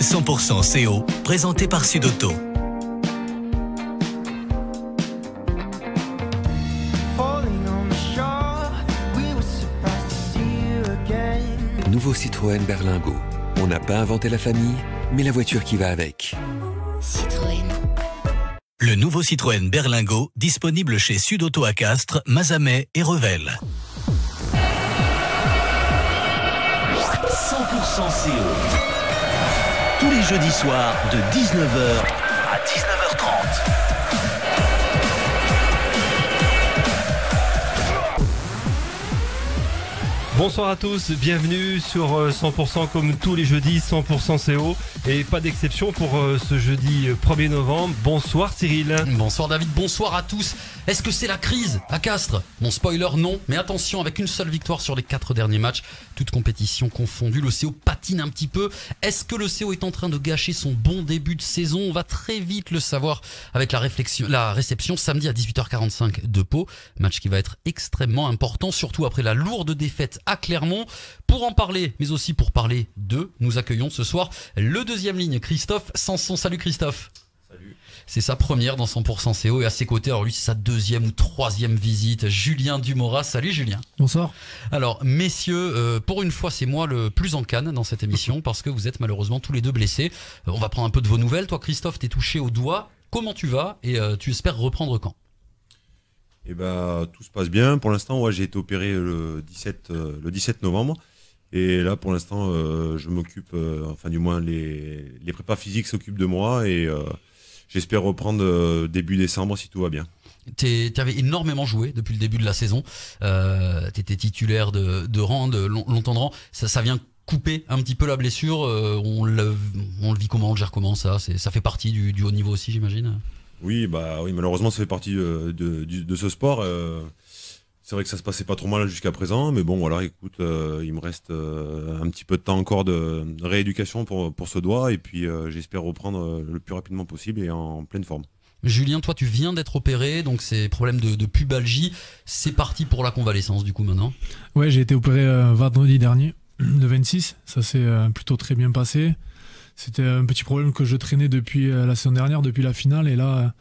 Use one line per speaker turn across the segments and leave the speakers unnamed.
100% CO, présenté par Sudauto.
Nouveau Citroën Berlingo. On n'a pas inventé la famille, mais la voiture qui va avec.
Citroën.
Le nouveau Citroën Berlingo, disponible chez Sudauto à Castres, Mazamet et Revel. 100% CO. Tous les jeudis soirs de 19h à 19h30.
Bonsoir à tous, bienvenue sur 100% comme tous les jeudis, 100% CO et pas d'exception pour ce jeudi 1er novembre. Bonsoir Cyril.
Bonsoir David, bonsoir à tous. Est-ce que c'est la crise à Castres? Bon, spoiler, non, mais attention, avec une seule victoire sur les 4 derniers matchs, toute compétition confondue, le CO patine un petit peu. Est-ce que le CO est en train de gâcher son bon début de saison? On va très vite le savoir avec la réception samedi à 18h45 de Pau. Match qui va être extrêmement important, surtout après la lourde défaite à Clermont. Pour en parler, mais aussi pour parler d'eux, nous accueillons ce soir le deuxième ligne, Christophe Sanson. Salut Christophe.
Salut.
C'est sa première dans 100% CO et à ses côtés, alors lui c'est sa deuxième ou troisième visite, Julien Dumorat. Salut Julien.
Bonsoir.
Alors messieurs, pour une fois c'est moi le plus en canne dans cette émission parce que vous êtes malheureusement tous les deux blessés. On va prendre un peu de vos nouvelles. Toi Christophe, t'es touché au doigt. Comment tu vas et tu espères reprendre quand?
Eh ben, tout se passe bien. Pour l'instant, j'ai été opéré le 17 novembre. Et là, pour l'instant, je m'occupe, enfin du moins les prépas physiques s'occupent de moi et j'espère reprendre début décembre si tout va bien.
T'avais énormément joué depuis le début de la saison. T'étais titulaire de rang, longtemps de rang. Ça vient couper un petit peu la blessure. On le vit comment, on le gère comment ça fait partie du haut niveau aussi, j'imagine.
Oui, malheureusement, ça fait partie de ce sport. C'est vrai que ça se passait pas trop mal jusqu'à présent, mais bon, voilà, écoute, il me reste un petit peu de temps encore de rééducation pour ce doigt, et puis j'espère reprendre le plus rapidement possible et en pleine forme.
Julien, toi, tu viens d'être opéré, donc c'est problème de pubalgie. C'est parti pour la convalescence, du coup, maintenant.
Ouais, j'ai été opéré vendredi dernier, le 26. Ça s'est plutôt très bien passé. C'était un petit problème que je traînais depuis la saison dernière, depuis la finale. Et là,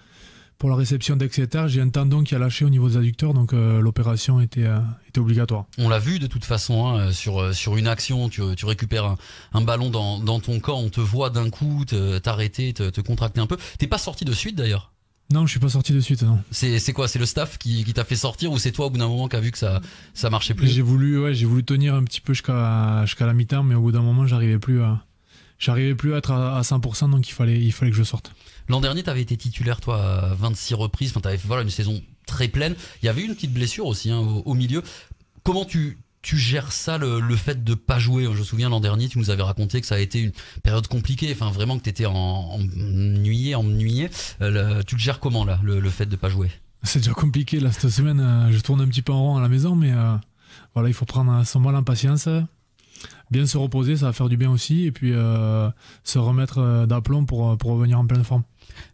pour la réception d'Exeter, j'ai un tendon qui a lâché au niveau des adducteurs. Donc l'opération était obligatoire.
On l'a vu de toute façon, hein, sur une action, tu récupères un ballon dans ton corps, on te voit d'un coup t'arrêter, te contracter un peu. T'es pas sorti de suite d'ailleurs?
Non, je suis pas sorti de suite, non.
C'est quoi? C'est le staff qui t'a fait sortir ou c'est toi au bout d'un moment qui a vu que ça marchait plus?
J'ai voulu tenir un petit peu jusqu'à la mi-temps, mais au bout d'un moment, j'arrivais plus à être à 100%, donc il fallait que je sorte.
L'an dernier, tu avais été titulaire, toi, à 26 reprises. Enfin, tu avais une saison très pleine. Il y avait eu une petite blessure aussi au milieu. Comment tu gères ça, le fait de ne pas jouer? Je me souviens, l'an dernier, tu nous avais raconté que ça a été une période compliquée. Enfin, vraiment que tu étais ennuyé. Tu le gères comment, là, le fait de ne pas jouer?
C'est déjà compliqué. Là, cette semaine, je tourne un petit peu en rond à la maison, mais voilà, il faut prendre son mal en patience. Bien se reposer, ça va faire du bien aussi, et puis se remettre d'aplomb pour revenir en pleine forme.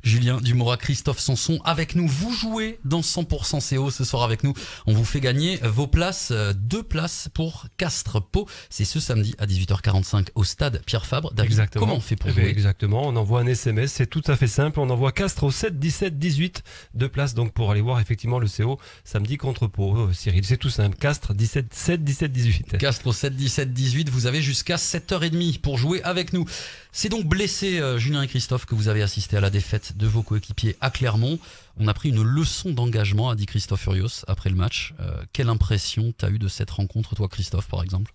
Julien Dumorat, Christophe Sanson avec nous. Vous jouez dans 100% CO ce soir avec nous. On vous fait gagner vos places, 2 places pour Castres-Pau. C'est ce samedi à 18h45 au stade Pierre Fabre. David,
exactement.
Comment on fait pour jouer?
Exactement, on envoie un SMS, c'est tout à fait simple. On envoie Castres au 7 17 18. 2 places donc pour aller voir effectivement le CO samedi contre Pau. Cyril, c'est tout simple. Castres 7 17 18.
Castres au 7 17 18. Vous avez jusqu'à 7h30 pour jouer avec nous. C'est donc blessé, Julien et Christophe, que vous avez assisté à la défaite de vos coéquipiers à Clermont. On a pris une leçon d'engagement, a dit Christophe Furios après le match. Quelle impression t'as eu de cette rencontre, toi Christophe, par exemple?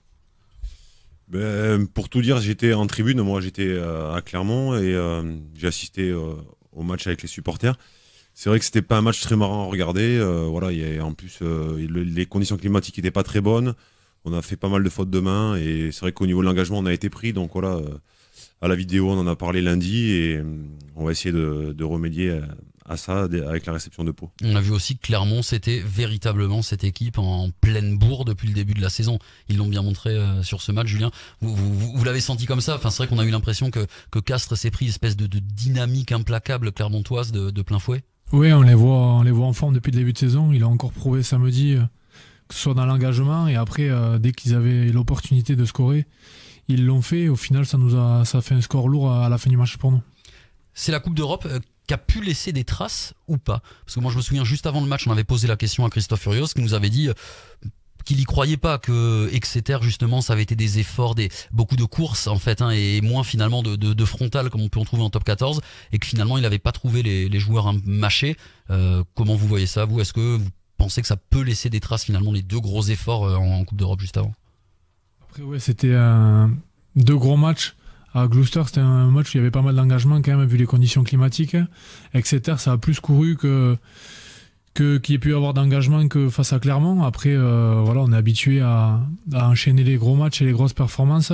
Pour tout dire, j'étais en tribune, moi j'étais à Clermont et j'ai assisté au match avec les supporters. C'est vrai que c'était pas un match très marrant à regarder. En plus, les conditions climatiques n'étaient pas très bonnes. On a fait pas mal de fautes de main et c'est vrai qu'au niveau de l'engagement, on a été pris. Donc voilà, à la vidéo, on en a parlé lundi et on va essayer de remédier à ça avec la réception de Pau.
On a vu aussi que Clermont, c'était véritablement cette équipe en pleine bourre depuis le début de la saison. Ils l'ont bien montré sur ce match, Julien. Vous l'avez senti comme ça? Enfin, c'est vrai qu'on a eu l'impression que Castres s'est pris une espèce de dynamique implacable clermontoise de plein fouet.
Oui, on les voit en forme depuis le début de saison. Il a encore prouvé samedi, que ce soit dans l'engagement et après, dès qu'ils avaient l'opportunité de scorer, Ils l'ont fait. Au final, ça a fait un score lourd à la fin du match pour nous.
C'est la Coupe d'Europe qui a pu laisser des traces ou pas? Parce que moi je me souviens juste avant le match, on avait posé la question à Christophe Furios qui nous avait dit qu'il y croyait pas, que Exeter justement ça avait été des efforts, beaucoup de courses en fait, et moins finalement de frontal comme on peut en trouver en top 14, et que finalement il n'avait pas trouvé les joueurs mâchés. Comment vous voyez ça, vous? Est-ce que vous pensez que ça peut laisser des traces finalement, les 2 gros efforts en Coupe d'Europe juste avant?
Après ouais, c'était 2 gros matchs. À Gloucester, c'était un match où il y avait pas mal d'engagement quand même, vu les conditions climatiques. Exeter, ça a plus couru qu'il y ait pu y avoir d'engagement que face à Clermont. Après, voilà, on est habitué à enchaîner les gros matchs et les grosses performances.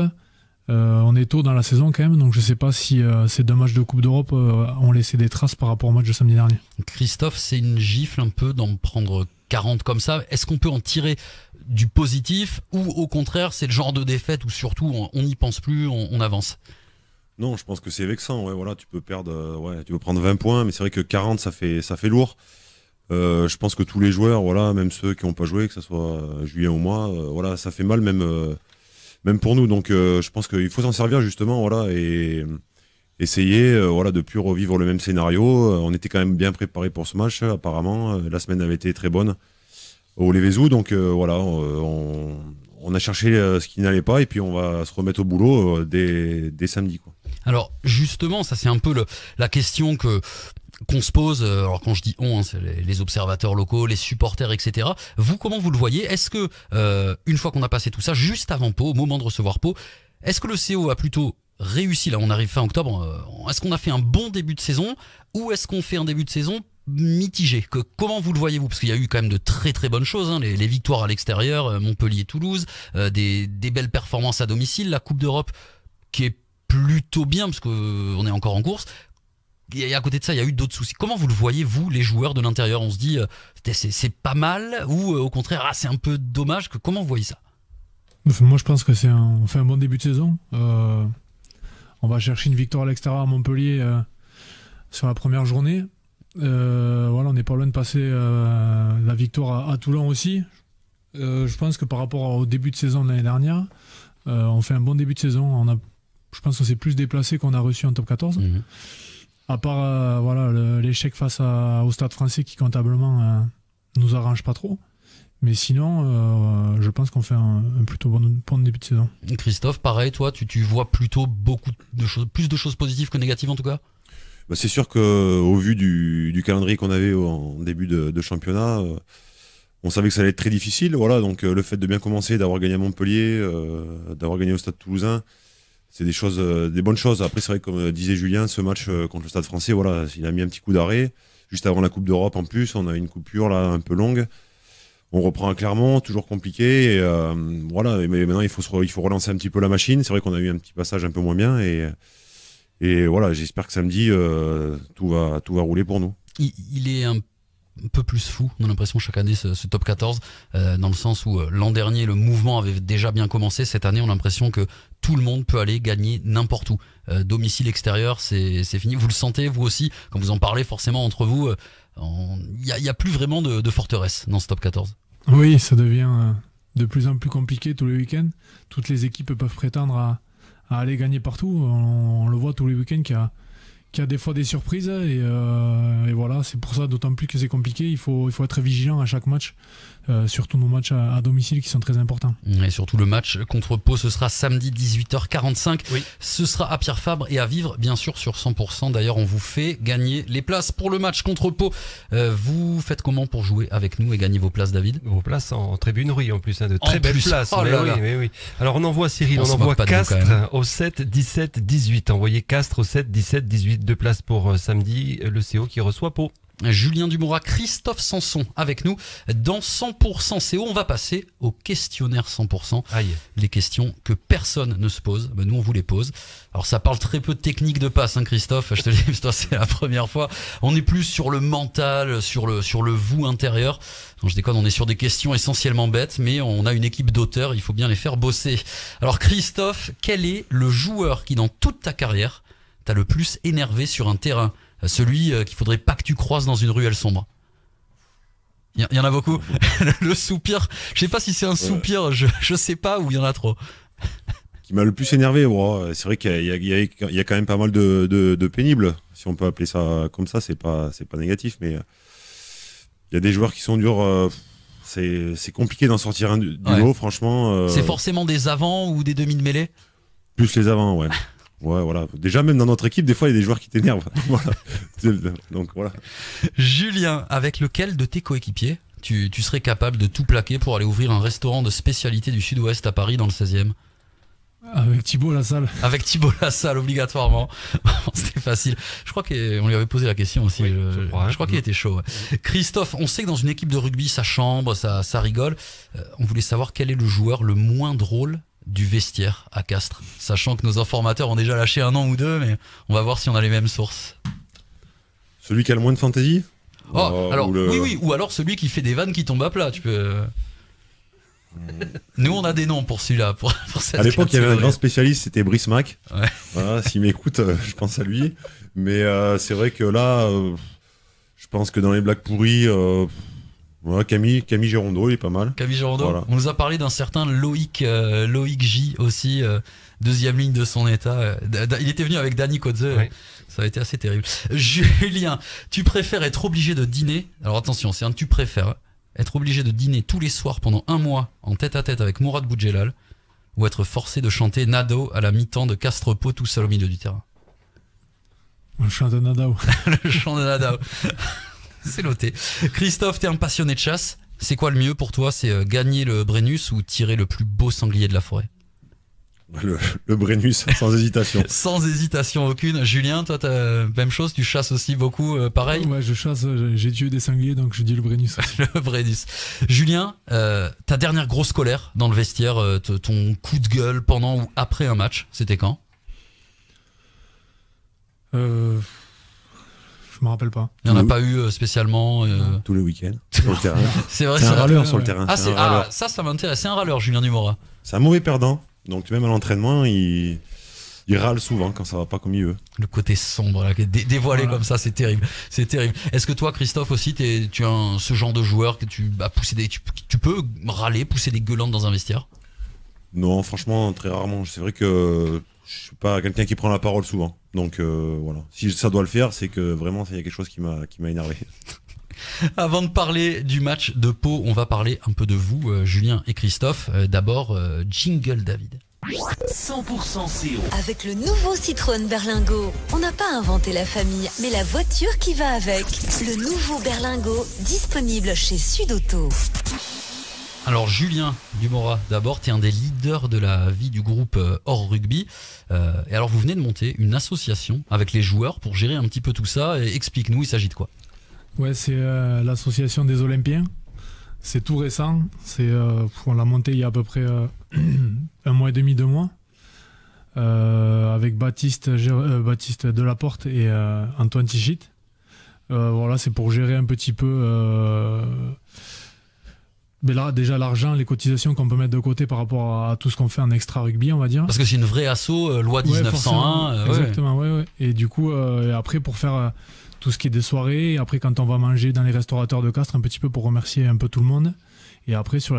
On est tôt dans la saison quand même, donc je ne sais pas si ces 2 matchs de Coupe d'Europe ont laissé des traces par rapport au match de samedi dernier.
Christophe, c'est une gifle un peu d'en prendre 40 comme ça. Est-ce qu'on peut en tirer du positif, ou au contraire c'est le genre de défaite où surtout on n'y pense plus, on avance?
Non, je pense que c'est vexant. Ouais, voilà, tu peux prendre 20 points, mais c'est vrai que 40 ça fait lourd. Je pense que tous les joueurs, voilà, même ceux qui n'ont pas joué, que ce soit Julien ou moi, voilà, ça fait mal même pour nous. Donc je pense qu'il faut s'en servir justement, voilà, et essayer voilà, de plus revivre le même scénario. On était quand même bien préparé pour ce match apparemment. La semaine avait été très bonne au Lévézou, donc voilà, on a cherché ce qui n'allait pas et puis on va se remettre au boulot dès samedi, quoi.
Alors justement, ça c'est un peu la question qu'on se pose. Alors quand je dis on, c'est les observateurs locaux, les supporters, etc. Vous, comment vous le voyez? Est-ce que une fois qu'on a passé tout ça, juste avant Pau, au moment de recevoir Pau, est-ce que le CO a plutôt réussi, là on arrive fin octobre, est-ce qu'on a fait un bon début de saison, ou est-ce qu'on fait un début de saison mitigé? Comment vous le voyez-vous? Parce qu'il y a eu quand même de très très bonnes choses, les victoires à l'extérieur, Montpellier-Toulouse, des belles performances à domicile, la Coupe d'Europe qui est plutôt bien parce qu'on est encore en course. Et à côté de ça, il y a eu d'autres soucis. Comment vous le voyez, vous, les joueurs de l'intérieur? On se dit c'est pas mal, ou au contraire c'est un peu dommage? Comment vous voyez ça?
Moi je pense que on fait un bon début de saison. On va chercher une victoire à l'extérieur à Montpellier sur la première journée. Voilà, on n'est pas loin de passer la victoire à Toulon aussi. Je pense que par rapport au début de saison de l'année dernière, on fait un bon début de saison. Je pense qu'on s'est plus déplacé qu'on a reçu en top 14. À part voilà, l'échec face au Stade Français qui comptablement nous arrange pas trop. Mais sinon, je pense qu'on fait un plutôt bon début de saison.
Christophe, pareil, toi, tu vois plutôt plus de choses positives que négatives en tout cas?
Bah c'est sûr qu'au vu du calendrier qu'on avait en début de championnat, on savait que ça allait être très difficile. Voilà, donc le fait de bien commencer, d'avoir gagné à Montpellier, d'avoir gagné au Stade Toulousain, c'est des bonnes choses. Après, c'est vrai, comme disait Julien, ce match contre le Stade Français, voilà, il a mis un petit coup d'arrêt. Juste avant la Coupe d'Europe en plus, on a une coupure là un peu longue. On reprend à Clermont, toujours compliqué. Et, voilà, mais maintenant il faut relancer un petit peu la machine. C'est vrai qu'on a eu un petit passage un peu moins bien. Et voilà, j'espère que samedi, tout va rouler pour nous.
Il est un peu plus fou, on a l'impression, chaque année, ce top 14, dans le sens où l'an dernier, le mouvement avait déjà bien commencé. Cette année, on a l'impression que tout le monde peut aller gagner n'importe où. Domicile extérieur, c'est fini. Vous le sentez, vous aussi, quand vous en parlez forcément entre vous, il n'y a plus vraiment de forteresse dans ce top 14.
Oui, ça devient de plus en plus compliqué tous les week-ends. Toutes les équipes peuvent prétendre à aller gagner partout. On le voit tous les week-ends qu'il y a des fois des surprises. Et voilà, c'est pour ça d'autant plus que c'est compliqué. Il faut être vigilant à chaque match. Surtout nos matchs à domicile qui sont très importants.
Et surtout le match contre Pau, ce sera samedi 18h45. Oui. Ce sera à Pierre Fabre et à vivre bien sûr sur 100%. D'ailleurs, on vous fait gagner les places pour le match contre Pau. Vous faites comment pour jouer avec nous et gagner vos places, David?
Vos places en tribunerie en plus, de très belles places.
Oh là là.
Oui. Alors on envoie Cyril, on envoie Castres au 7 17 18. Envoyez Castres au 7 17 18. 2 places pour samedi, le CO qui reçoit Pau.
Julien Dumourat, Christophe Sanson avec nous dans 100% CO. On va passer au questionnaire 100%.
Aïe.
Les questions que personne ne se pose, nous on vous les pose. Alors ça parle très peu de technique de passe, Christophe, je te le dis, toi c'est la première fois. On est plus sur le mental, sur le vous intérieur. Non, je déconne, on est sur des questions essentiellement bêtes, mais on a une équipe d'auteurs, il faut bien les faire bosser. Alors Christophe, quel est le joueur qui dans toute ta carrière t'a le plus énervé sur un terrain? Celui qu'il faudrait pas que tu croises dans une ruelle sombre. Il y en a beaucoup. Le soupir, je sais pas si c'est un soupir, je sais pas, ou il y en a trop.
qui m'a le plus énervé, c'est vrai qu'il y a quand même pas mal de pénibles, si on peut appeler ça comme ça, c'est pas négatif, mais il y a des joueurs qui sont durs. C'est compliqué d'en sortir un du lot, franchement.
C'est forcément des avants ou des demi de mêlée?
Plus les avants, ouais. Ouais, voilà. Déjà, même dans notre équipe, des fois, il y a des joueurs qui t'énervent. Voilà. Donc, voilà.
Julien, avec lequel de tes coéquipiers tu serais capable de tout plaquer pour aller ouvrir un restaurant de spécialité du Sud-Ouest à Paris dans le 16e?
Avec Thibaut Lassalle.
Avec Thibaut Lassalle, obligatoirement. C'était facile. Je crois qu'on lui avait posé la question aussi.
Oui,
je crois qu'il était chaud. Ouais. Christophe, on sait que dans une équipe de rugby, ça chambre, ça rigole. On voulait savoir quel est le joueur le moins drôle du vestiaire à Castres, sachant que nos informateurs ont déjà lâché un nom ou deux, mais on va voir si on a les mêmes sources.
Celui qui a le moins de fantaisie?
Alors, oui, ou alors celui qui fait des vannes qui tombent à plat. Tu peux. Nous, on a des noms pour celui-là. Pour cette
à l'époque, il y avait un grand
catégorie.
spécialiste, c'était Brice Mac.
Ouais.
Voilà, s'il m'écoute, je pense à lui. Mais c'est vrai que là, je pense que dans les blagues pourries, voilà, Camille Girondeau, il est pas mal.
Camille Girondeau.
Voilà.
On nous a parlé d'un certain Loïc J aussi, deuxième ligne de son état. Il était venu avec Danny Kodze.
Ouais.
Ça a été assez terrible. Julien, tu préfères être obligé de dîner? Alors attention, c'est un tu préfères. Être obligé de dîner tous les soirs pendant un mois en tête-à-tête avec Mourad Boudjelal, ou être forcé de chanter Nado à la mi-temps de Castrepo tout seul au milieu du terrain?
Le chant de Nadao.
Le chant de Nado. C'est noté. Christophe, t'es un passionné de chasse. C'est quoi le mieux pour toi? C'est gagner le Brennus ou tirer le plus beau sanglier de la forêt?
Le Brennus, sans hésitation.
Sans hésitation aucune. Julien, toi, t'as même chose, tu chasses aussi beaucoup, pareil?
Ouais, je chasse, j'ai tué des sangliers, donc je dis le Brennus.
Le Brennus. Julien, ta dernière grosse colère dans le vestiaire, ton coup de gueule pendant ou après un match, c'était quand?
Je me rappelle pas.
Il n'y en a pas eu spécialement.
Tous les week-ends, sur le terrain.
C'est vrai,
C'est un
ça.
râleur sur le terrain.
Ah,
c'est un râleur.
ça m'intéresse. C'est un râleur, Julien Dumora.
C'est un mauvais perdant. Donc même à l'entraînement, il râle souvent quand ça va pas comme il veut.
Le côté sombre, là, dévoilé
Voilà.
comme ça, c'est terrible. C'est terrible. Est-ce que toi, Christophe, aussi, tu es ce genre de joueur que tu peux râler, pousser des gueulantes dans un vestiaire?
Non, franchement, très rarement. C'est vrai que je suis pas quelqu'un qui prend la parole souvent. Donc voilà. Si ça doit le faire, c'est que vraiment, il y a quelque chose qui m'a énervé.
Avant de parler du match de Pau, on va parler un peu de vous, Julien et Christophe. D'abord, jingle David.
100% CO.
Avec le nouveau Citroën Berlingo, on n'a pas inventé la famille, mais la voiture qui va avec. Le nouveau Berlingo, disponible chez Sud Auto.
Alors Julien Dumora, d'abord, tu es un des leaders de la vie du groupe Hors Rugby. Et alors vous venez de monter une association avec les joueurs pour gérer un petit peu tout ça. Et explique-nous, il s'agit de quoi?
Ouais, c'est l'association des Olympiens. C'est tout récent. On l'a monté il y a à peu près un mois et demi, 2 mois. Avec Baptiste Delaporte et Antoine Tichit. Voilà, c'est pour gérer un petit peu mais là, déjà l'argent, les cotisations qu'on peut mettre de côté par rapport à tout ce qu'on fait en extra rugby, on va dire.
Parce que c'est une vraie asso, loi 1901.
Ouais, exactement, ouais. Et du coup, après pour faire tout ce qui est des soirées, et après quand on va manger dans les restaurateurs de Castres, un petit peu pour remercier un peu tout le monde. Et après sur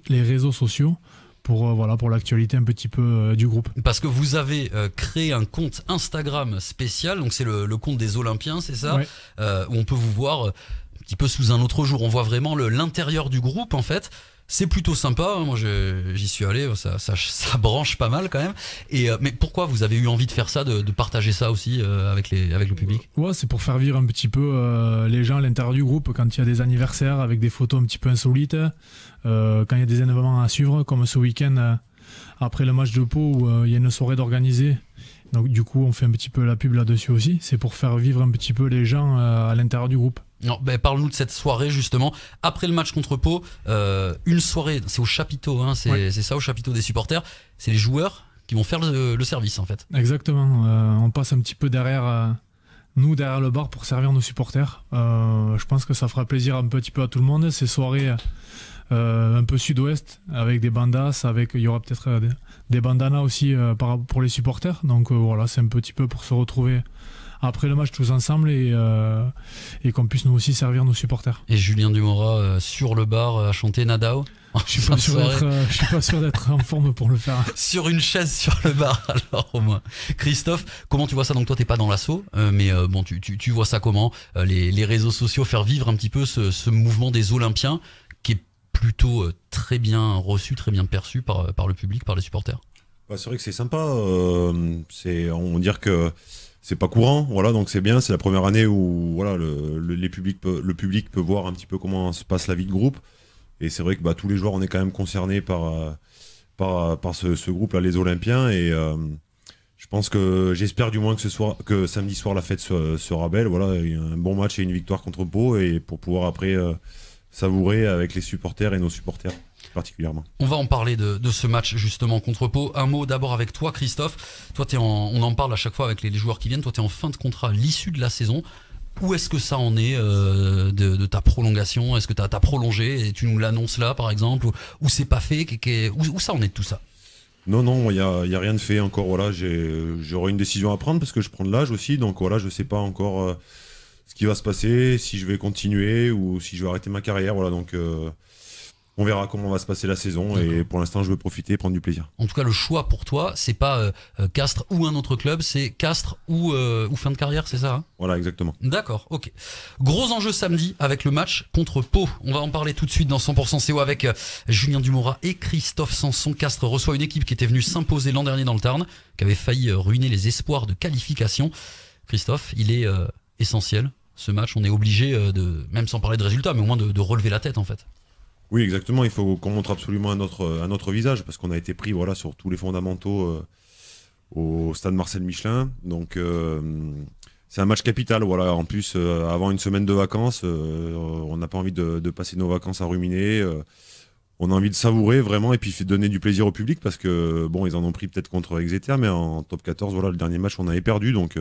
les réseaux sociaux, pour l'actualité un petit peu du groupe.
Parce que vous avez créé un compte Instagram spécial, donc c'est le compte des Olympiens, c'est ça?
Ouais.
Où on peut vous voir un petit peu sous un autre jour. On voit vraiment l'intérieur du groupe en fait. C'est plutôt sympa, hein. Moi j'y suis allé, ça branche pas mal quand même. Mais pourquoi vous avez eu envie de faire ça, de partager ça aussi avec le public?
Ouais, c'est pour faire vivre un petit peu les gens à l'intérieur du groupe quand il y a des anniversaires avec des photos un petit peu insolites, quand il y a des événements à suivre, comme ce week-end après le match de Pau où il y a une soirée d'organiser. Donc du coup on fait un petit peu la pub là-dessus aussi. C'est pour faire vivre un petit peu les gens à l'intérieur du groupe.
Non, parle-nous de cette soirée justement. Après le match contre Pau, une soirée, c'est au chapiteau, hein, c'est ça, au chapiteau des supporters. C'est les joueurs qui vont faire le service en fait.
Exactement, on passe un petit peu derrière le bar pour servir nos supporters. Je pense que ça fera plaisir un petit peu à tout le monde. Ces soirées un peu sud-ouest avec des bandas, il y aura peut-être des bandanas aussi pour les supporters. Donc voilà, c'est un petit peu pour se retrouver après le match tous ensemble et qu'on puisse nous aussi servir nos supporters.
Et Julien Dumora sur le bar à chanter Nadao?
Je suis pas sûr d'être en forme pour le faire.
Sur une chaise sur le bar, alors au moins. Christophe, comment tu vois ça? Donc toi t'es pas dans l'assaut, mais bon tu vois ça comment, les réseaux sociaux, faire vivre un petit peu ce mouvement des Olympiens qui est plutôt très bien reçu, très bien perçu par le public, par les supporters.
C'est vrai que c'est sympa, on va dire que c'est pas courant, voilà, donc c'est bien, c'est la première année où voilà, le public peut voir un petit peu comment se passe la vie de groupe. Et c'est vrai que tous les joueurs, on est quand même concernés par ce groupe-là, les Olympiens. Et je pense que j'espère du moins que samedi soir, la fête sera belle. Voilà, un bon match et une victoire contre Pau. Et pour pouvoir après savourer avec les supporters et nos supporters particulièrement.
On va en parler de ce match justement contre Pau. Un mot d'abord avec toi, Christophe. Toi, on en parle à chaque fois avec les joueurs qui viennent. Toi, tu es en fin de contrat à l'issue de la saison. Où est-ce que ça en est de ta prolongation? Est-ce que tu as prolongé et tu nous l'annonces là par exemple? Ou c'est pas fait? Où ça en est de tout ça?
Non, il y a rien de fait encore. Voilà, j'aurai une décision à prendre parce que je prends de l'âge aussi. Donc voilà, je sais pas encore ce qui va se passer, si je vais continuer ou si je vais arrêter ma carrière. Voilà, donc on verra comment va se passer la saison. Et pour l'instant, je veux profiter et prendre du plaisir.
En tout cas, le choix pour toi, c'est pas Castres ou un autre club, c'est Castres ou fin de carrière, c'est ça, hein?
Voilà, exactement.
D'accord, ok. Gros enjeu samedi avec le match contre Pau. On va en parler tout de suite dans 100% CO avec Julien Dumora et Christophe Sanson. Castres reçoit une équipe qui était venue s'imposer l'an dernier dans le Tarn, qui avait failli ruiner les espoirs de qualification. Christophe, il est essentiel, ce match. On est obligé, même sans parler de résultats, mais au moins de relever la tête en fait.
Oui, exactement. Il faut qu'on montre absolument un autre visage parce qu'on a été pris sur tous les fondamentaux au stade Marcel Michelin. Donc, c'est un match capital. Voilà. En plus, avant une semaine de vacances, on n'a pas envie de passer nos vacances à ruminer. On a envie de savourer vraiment et puis donner du plaisir au public parce que, bon, ils en ont pris peut-être contre Exeter, mais en top 14, voilà, le dernier match, on avait perdu. Donc,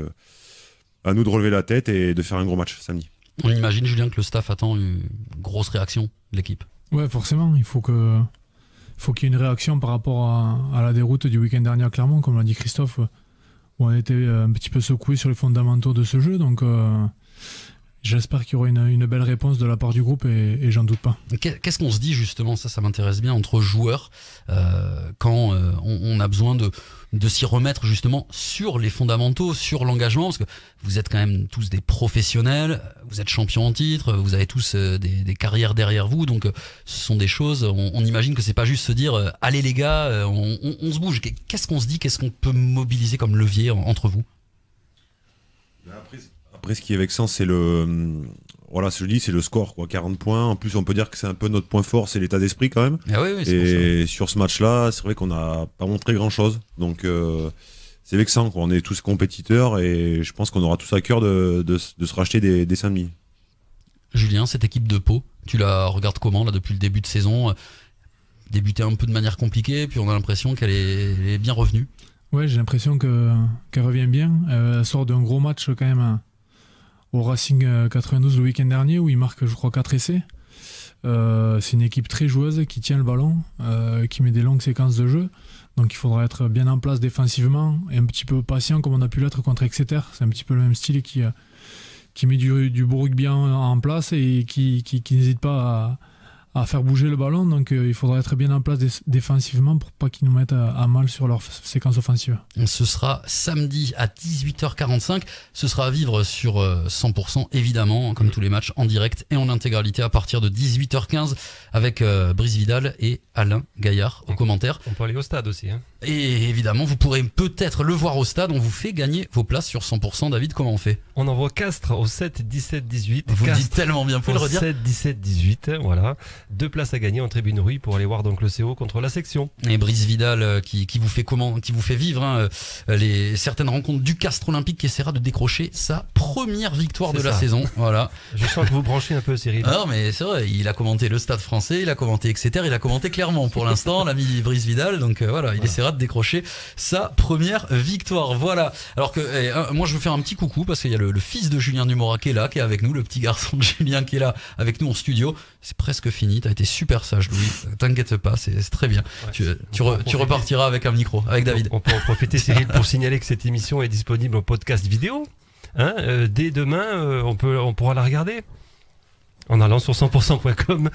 à nous de relever la tête et de faire un gros match samedi.
On imagine, Julien, que le staff attend une grosse réaction de l'équipe.
Ouais, forcément, il faut qu'il y ait une réaction par rapport à la déroute du week-end dernier à Clermont, comme l'a dit Christophe, où on a été un petit peu secoué sur les fondamentaux de ce jeu. Donc j'espère qu'il y aura une belle réponse de la part du groupe et j'en doute pas.
Qu'est-ce qu'on se dit justement, ça m'intéresse bien, entre joueurs, quand on a besoin de s'y remettre justement sur les fondamentaux, sur l'engagement, parce que vous êtes quand même tous des professionnels, vous êtes champions en titre, vous avez tous des carrières derrière vous, donc ce sont des choses, on imagine que c'est pas juste se dire allez les gars, on se bouge. Qu'est-ce qu'on se dit, qu'est-ce qu'on peut mobiliser comme levier entre vous?
Après, ce qui est vexant, c'est c'est le score, quoi, 40 points. En plus, on peut dire que c'est un peu notre point fort, c'est l'état d'esprit quand même.
Ah oui,
et sur ce match-là, c'est vrai qu'on n'a pas montré grand-chose. Donc, c'est vexant, quoi. On est tous compétiteurs et je pense qu'on aura tous à cœur de se racheter des samedis.
Julien, cette équipe de Pau, tu la regardes comment là depuis le début de saison? Débuté un peu de manière compliquée, puis on a l'impression qu'elle est bien revenue. Ouais, j'ai l'impression qu'elle revient bien. Elle sort d'un gros match quand même au Racing 92 le week-end dernier où il marque, je crois, 4 essais. C'est une équipe très joueuse qui tient le ballon, qui met des longues séquences de jeu. Donc il faudra être bien en place défensivement et un petit peu patient comme on a pu l'être contre Exeter. C'est un petit peu le même style qui met du beau rugby en place et qui n'hésite pas à faire bouger le ballon. Donc il faudra être bien en place défensivement pour pas qu'ils nous mettent à mal sur leur séquence offensive. Ce sera samedi à 18h45. Ce sera à vivre sur 100% évidemment, comme tous les matchs, en direct et en intégralité à partir de 18h15 avec Brice Vidal et Alain Gaillard aux commentaires. On peut aller au stade aussi. Et évidemment, vous pourrez peut-être le voir au stade. On vous fait gagner vos places sur 100%. David, comment on fait? On envoie Castres au 7 17 18. Vous le dites tellement bien, pour le redire. 7 17 18, voilà. 2 places à gagner en tribune Rouille pour aller voir donc le CO contre la section. Et Brice Vidal qui vous fait vivre certaines rencontres du Castres Olympique, qui essaiera de décrocher sa première victoire de la saison. Voilà. Je sens que vous branchez un peu, Cyril. Non, mais c'est vrai, il a commenté le Stade Français, il a commenté Exeter, il a commenté Clermont pour l'instant, l'ami Brice Vidal. Donc voilà, il essaiera de décrocher sa première victoire. Voilà. Alors que moi je veux faire un petit coucou parce qu'il y a le fils de Julien Dumora qui est là, qui est avec nous, le petit garçon de Julien qui est là avec nous en studio. C'est presque fini, t'as été super sage, Louis, t'inquiète pas, c'est très bien. Ouais, tu repartiras avec un micro, avec David. On peut en profiter, Cyril, pour signaler que cette émission est disponible en podcast vidéo. Dès demain, on pourra la regarder.
En allant sur 100%.com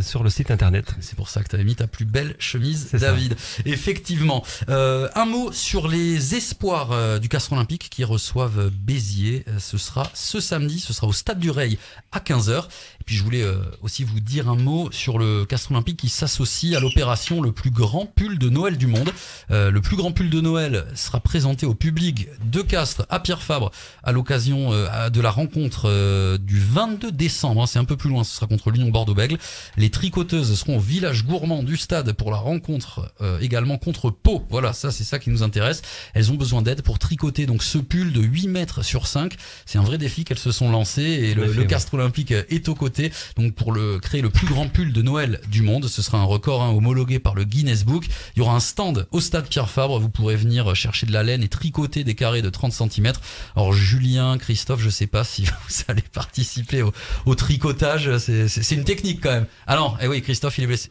sur le site internet.
C'est pour ça que tu avais mis ta plus belle chemise,
C'est
David. Ça. Effectivement. Un mot sur les espoirs du Castres Olympique qui reçoivent Béziers. Ce sera ce samedi, ce sera au Stade du Reil à 15h. Et puis je voulais aussi vous dire un mot sur le Castres Olympique qui s'associe à l'opération Le plus grand pull de Noël du monde. Le plus grand pull de Noël sera présenté au public de Castres à Pierre Fabre à l'occasion de la rencontre du 22 décembre. C'est un peu plus loin, ce sera contre l'Union Bordeaux-Bègles. Les tricoteuses seront au village gourmand du stade pour la rencontre également contre Pau. Voilà, ça c'est ça qui nous intéresse. Elles ont besoin d'aide pour tricoter donc ce pull de 8 mètres sur 5. C'est un vrai défi qu'elles se sont lancées et le Castres Olympique est aux côtés donc pour créer le plus grand pull de Noël du monde. Ce sera un record homologué par le Guinness Book. Il y aura un stand au stade Pierre Fabre. Vous pourrez venir chercher de la laine et tricoter des carrés de 30 cm. Alors Julien, Christophe, je sais pas si vous allez participer au tricotage. C'est une technique quand même. Ah non, oui, Christophe il est blessé.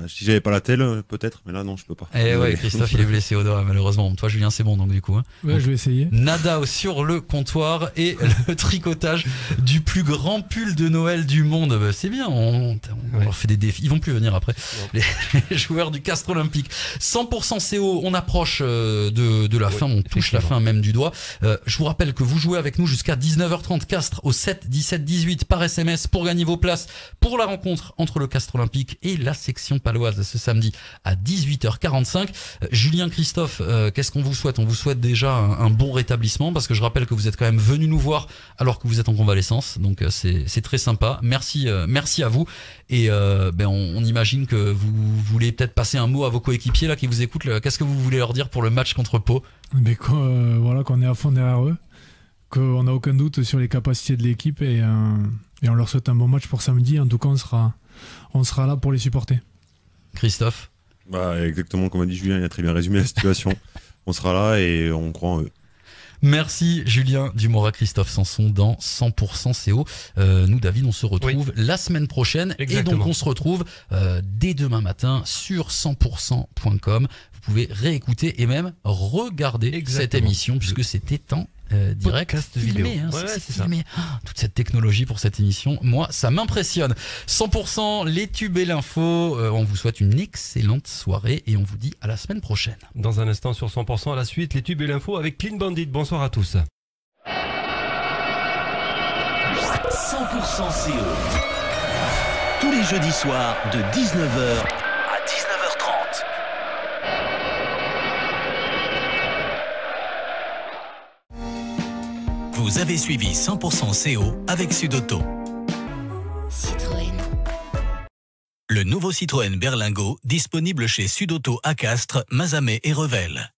Si j'avais pas la telle, peut-être, mais là non, je peux pas.
Ouais, Christophe il est blessé au doigt malheureusement. Toi Julien c'est bon donc du coup.
Ouais, je vais essayer.
Nada sur le comptoir et le tricotage du plus grand pull de Noël du monde. C'est bien, on leur fait des défis. Ils vont plus venir après. Les joueurs du Castres Olympique. 100% CO, on approche de la fin, on touche la fin même du doigt. Je vous rappelle que vous jouez avec nous jusqu'à 19h30 Castres au 7 17 18 par SMS pour gagner vos places pour la rencontre entre le Castres Olympique et la section paloise ce samedi à 18h45. Julien, Christophe, qu'est-ce qu'on vous souhaite? On vous souhaite déjà un bon rétablissement parce que je rappelle que vous êtes quand même venus nous voir alors que vous êtes en convalescence, donc c'est très sympa. Merci à vous et on imagine que vous voulez peut-être passer un mot à vos coéquipiers là qui vous écoutent. Qu'est-ce que vous voulez leur dire pour le match contre Pau?
Mais voilà, qu'on est à fond derrière eux, qu'on n'a aucun doute sur les capacités de l'équipe et on leur souhaite un bon match pour samedi. En tout cas, on sera là pour les supporter.
Christophe?
Exactement comme a dit Julien, il a très bien résumé la situation. On sera là et on croit en eux.
Merci Julien Dumora, Christophe Sanson dans 100% CO. Nous David, on se retrouve la semaine prochaine. Exactement. Et donc on se retrouve dès demain matin sur 100%.com. Vous pouvez réécouter et même regarder cette émission puisque c'était en direct filmé, c'est filmé. Toute cette technologie pour cette émission, moi ça m'impressionne. 100% les tubes et l'info, on vous souhaite une excellente soirée et on vous dit à la semaine prochaine.
Dans un instant sur 100% à la suite, les tubes et l'info avec Clean Bandit. Bonsoir à tous.
100% CO. Tous les jeudis soirs de 19h à 19h30. Vous avez suivi 100% CO avec Sudauto.
Citroën.
Le nouveau Citroën Berlingo, disponible chez Sudauto à Castres, Mazamet et Revel.